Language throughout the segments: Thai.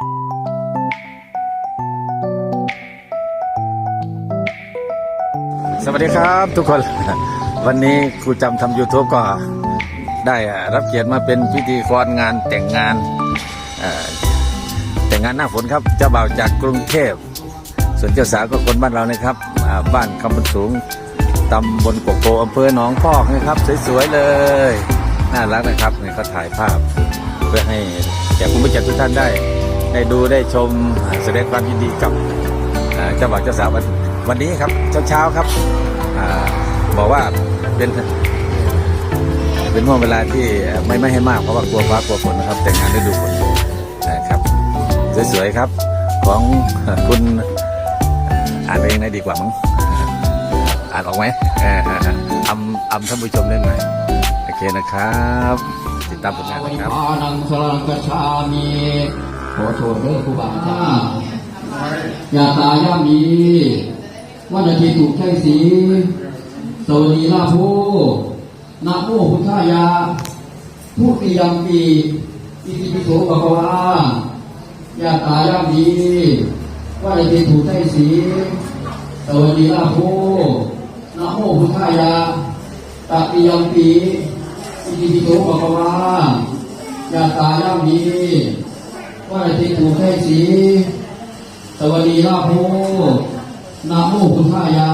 สวัสดีครับทุกคนวันนี้ครูจำทำ YouTube ก็ได้รับเกียรติมาเป็นพิธีกรงานแต่งงานหน้าฝนครับเจ้าบ่าวจากกรุงเทพส่วนเจ้าสาวก็คนบ้านเรานะครับบ้านคำบรรสูงตำบลโกโกอำเภอหนองพอกนะครับสวยๆเลยน่ารักนะครับนี่เขาถ่ายภาพเพื่อให้แขกผู้มีเกียรติทุกท่านได้ดูได้ชมแสดงความยินดีกับเจ้าบ่าวเจ้าสาววันนี้ครับเช้าครับบอกว่าเป็นห่วงเวลาที่ไม่ให้มากเพราะว่ากลัวฟ้ากลัวฝนนะครับแต่งงานฤดูฝนนะครับสวยๆครับของคุณอ่านเองได้ดีกว่ามั้งอ่านออกไหมอำท่านผู้ชมได้ไหมโอเคนะครับติดตามผลงานนะครับนังสรังกชามีขอโทษเด้อครูบาอาจารย์อย่าตายย่ำมีวันอาทิตย์ถูกใช้สีสวัสดีลาโภนะโมพุทธายาผู้ปียำปีอิติปิโสภะคะวะอย่าตายย่ำมีวันอาทิตย์ถูกใช้สีสวัสดีลาโภนะโมพุทธายาตปิยำปีอิติปิโสภะคะวะอย่าตายย่ำมีวันอาทิตย์ถูกใช้สีสวัสดีลาโภนะโมพุทธายา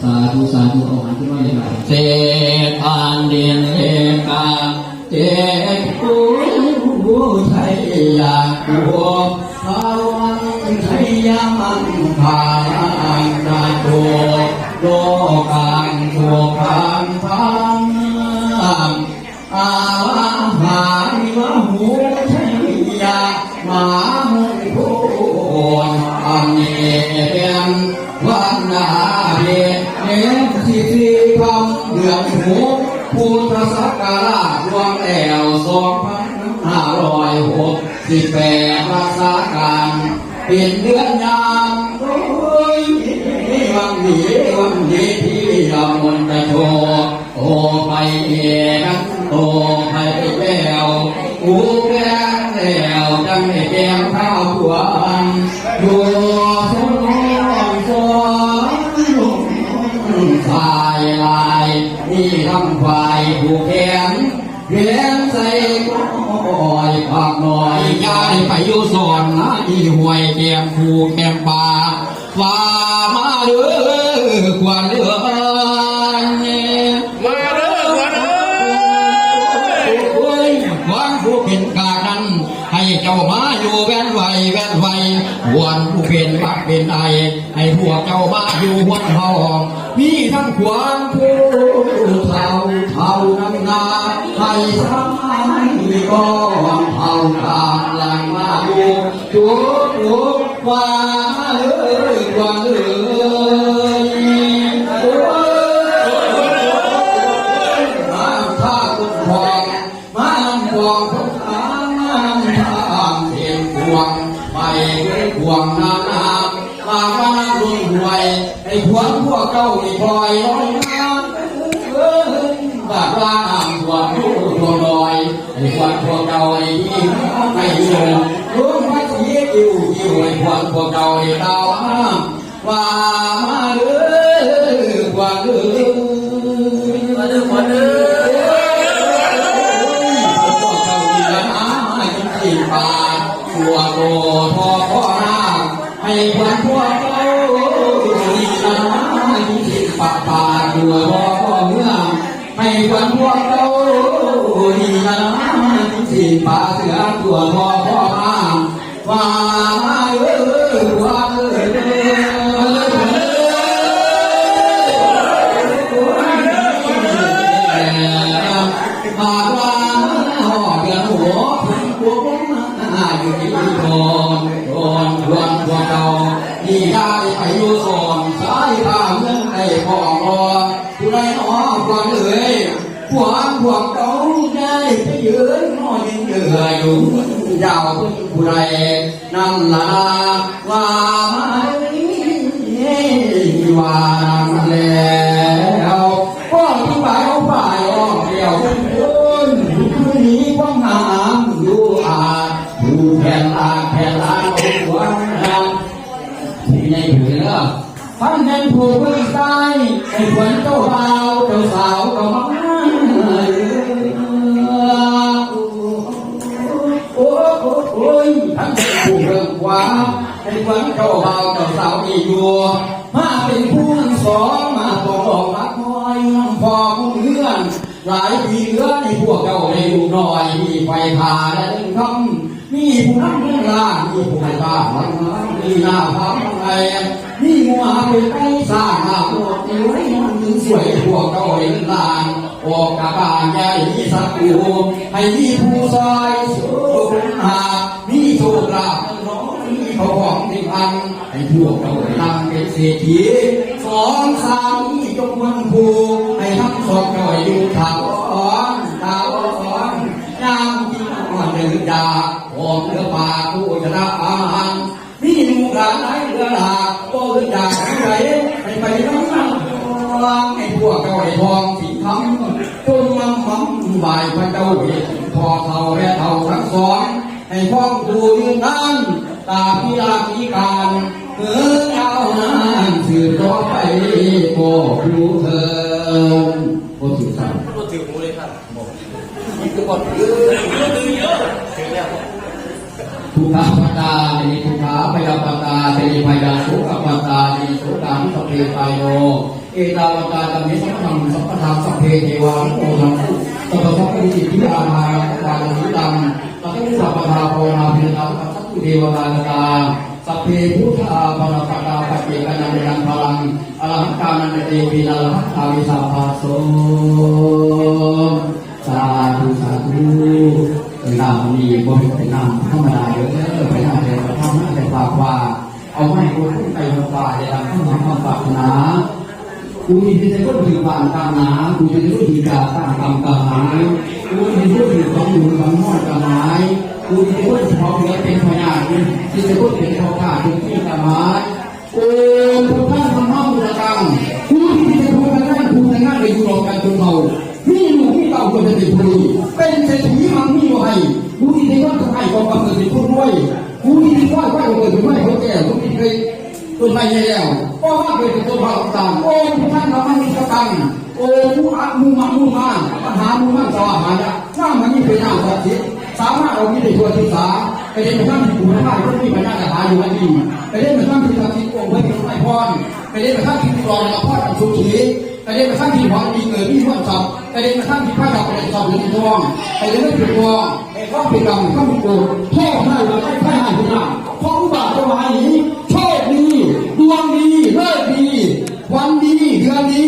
สาธุสาธุเอาหันขึ้นมาอย่างไรเจตันเดียนเอกาเจตุบุไทยากุภาวันไทยามันภานาโตโลกันโชกันพังอาวาหาวะหูไทยามาหุโกอันเนเปียนวันนาเดเนสิริคำเดือนหูพุทธศักราชรวมแล้ว2568รักษาการเป็นเดือนยามวันนี้ที่เรามนต์โชโอไปเองโอไปแล้วกูแก่แล้วจังไม่แก้มข้าวหวานดูสมสมสายลายนี่ทำควายผูกแขนเพียงใส่ก้อยผักหน่อยยายไปอยู่สอนนะอีห่วยแก้มผูกแก้มปลาฟ้ามาเด้อควันเด้อมาเด้อควันเด้อควันผู้เป็นกาดันให้เจ้ามาอยู่แว่นไววันผู้เป็นบักเป็นไอให้พวกเจ้ามาอยู่หัวทองมีทั้งควันผู้เท่าน้ำนาให้ทั้งก้อนเท่าตามหลังมาอยู่จุกว่าควันเอ้ยมาท่ากุศลมาพวงทุกทางทางเพียงพวงไปด้วยพวงนานามาว่ารุ่นหวยให้พวงพวกเก้าที่ปล่อยลอยน้ำบาดว่าน้ำพวงรู้ตัวลอยให้พวงพวกเก้าที่ไม่อยู่รู้ว่าสีอิ่วให้พวงพวกเก้าที่ดาวว่ามาเด้อควันเด้อมาเด้อควันเด้อพวกเก้าที่ละน้ำให้กินปลาตัวโตทอพ่อร่างให้ควันพวกเก้าที่ละน้ำให้กินปลาตัวพ่อเมืองให้ควันพวกเก้าที่ละน้ำให้กินปลาเสือตัวพ่อร่างว่ามาเด้อควันเด้มาว่าหอเดือนหัวพึ่งพวกอยู่ที่โดนพวกเราที่ได้ไปอยู่สอนสายทางเมืองในพ่อรอผู้ใดน้อพวกเอ๋ยพวกเขาได้ไปยืนน้อยเยื่ออยู่ยาวพึ่งผู้ใดนั่นล่ะว่ามาว่าแล้วก็ที่ไปเอาไปออกเดียวนี้ว่างหามอยู่ผู้แก่ นลานโอ้หัวนะที่ในผืนแล้วพันแห่งผู้เมืองใต้ไอ้ขวัญเจ้าบ่าวเจ้าสาวก็มาโอ้ยทั้งผู้เมืองขวาไอ้ขวัญเจ้าบ่าวเจ้าสาวอีอยู่มาเป็นผู้ทั้งสองมาบอกรักน้อยน้องพ่อของเพื่อนหลายปีเหลือในพวกเจ้าในลูกน้อยมีไฟพาและเล่นคำมีผู้นั่งเรื่องล่างมีผู้ให้บ้าวันนั้นมีหน้าพร้อมอะไรนี่มัวเป็นไปสร้างมาพวกนี้ไว้มันถึงสวยพวกเจ้าเล่นลานออกจากบ้านใหญ่มีสักกูให้มีผู้ซอยสู้หามีโชคลาภน้องมีเขาของที่พันให้พวกเจ้าตั้งเป็นเศรษฐีสองสามมีจงมันผูให้ทั้งสองเจ้าอยู่ถาวรยามที่นอนเดินดาออกเรือป่าผู้ชนะอาหารมีหนุ่มหลานไหลเรือหลากโอ้ยอยากไหนไปน้ำมันวางให้พวกเจ้าไอ้ทองสีคำจนมั่มบ่ายพระเจ้าเห็นพอเท่าและเท่าทั้งสองให้พ่อดูยืนนั่นตาพิลาพิการเอานานสืบต่อไปก็รู้เธอโอ้ถือสั่งโอ้ถือหูเลยครับนี่คือคนถือเยอะถือแล้วทุกขาปตาในทุกขาพยาปตาในพยาสุขปตาในสุขามิสเพปายโนเอตาวตาตัมมิสัมพังสัพพทาสัพเพเทวาโอทังสัพพะสัพพิจิติอาหารวานิตังสัพพิสัพพทาโพนาภินาสัพพุเทวตาตาสัพเพพุทธาภรปตาปเจกัญญังพลังอรหังกานันเตวินาลัทธาวิสัพพะโสสาธุสาธุนามนี้บ่เป็นนามธรรมดาเด้อไปนามแต่ธรรมะแต่ปากว่าเอาไม้คนไปหัวป่าจะทำให้ความปรารถนากูมีที่จะก็ถือผ่านตามหนากูจะรู้ถือกาตั้งกรรมกาหายกูจะรู้ถือของอยู่ของม้อนกาหายกูจะรู้ถือของเหลือเป็นพยานที่จะรู้ถือของข้าถึงที่กาหายโอ้ทุกท่านทำมั่งระกังกูที่จะพูดกันกูจะนั่งไปดูรอกันจนเมานี่ลูกที่เต่าคนจะติดบุหรี่เป็นเศรษฐีมันมีอยู่ให้กูที่จะว่าจะให้กองกำลังติดพุ่งด้วยกูที่ว่าว่าเกิดเป็นไม่เขาแก่กูที่เคยต้นไม้ใหญ่แล้วก็ว่าเกิดเป็นต้นไม้ต่างโอ้ทุกท่านทำมั่งมีระกังโอ้ผู้อัดมูมาปัญหามูมันสวาหายะหน้ามันนี่เป็นหน้าสัตย์สามารถเรามีในตัวที่สาไปเล่นมาสร้างที่คุณภาพก็มีปัญญาจะหาอยู่อันนี้ไปเล่นมาสร้างที่สัตย์องค์พระเจ้าไอพรไปเล่นมาสร้างที่กรองกับพ่อกับสุขีไปเล่นมาสร้างที่หวังดีเกิดที่วันศัพท์ไปเล่นมาสร้างที่พระดาวเป็นศัพท์หรือทองไปเล่นไม่ผิดทองไอ้ข้อผิดกรรมข้อผิดโกรธแค่ให้เราได้แค่ให้คุณงามเพราะอุบาทจะมาอย่างนี้โชคดีดวงดีเลิศดีวันดีเดือนดี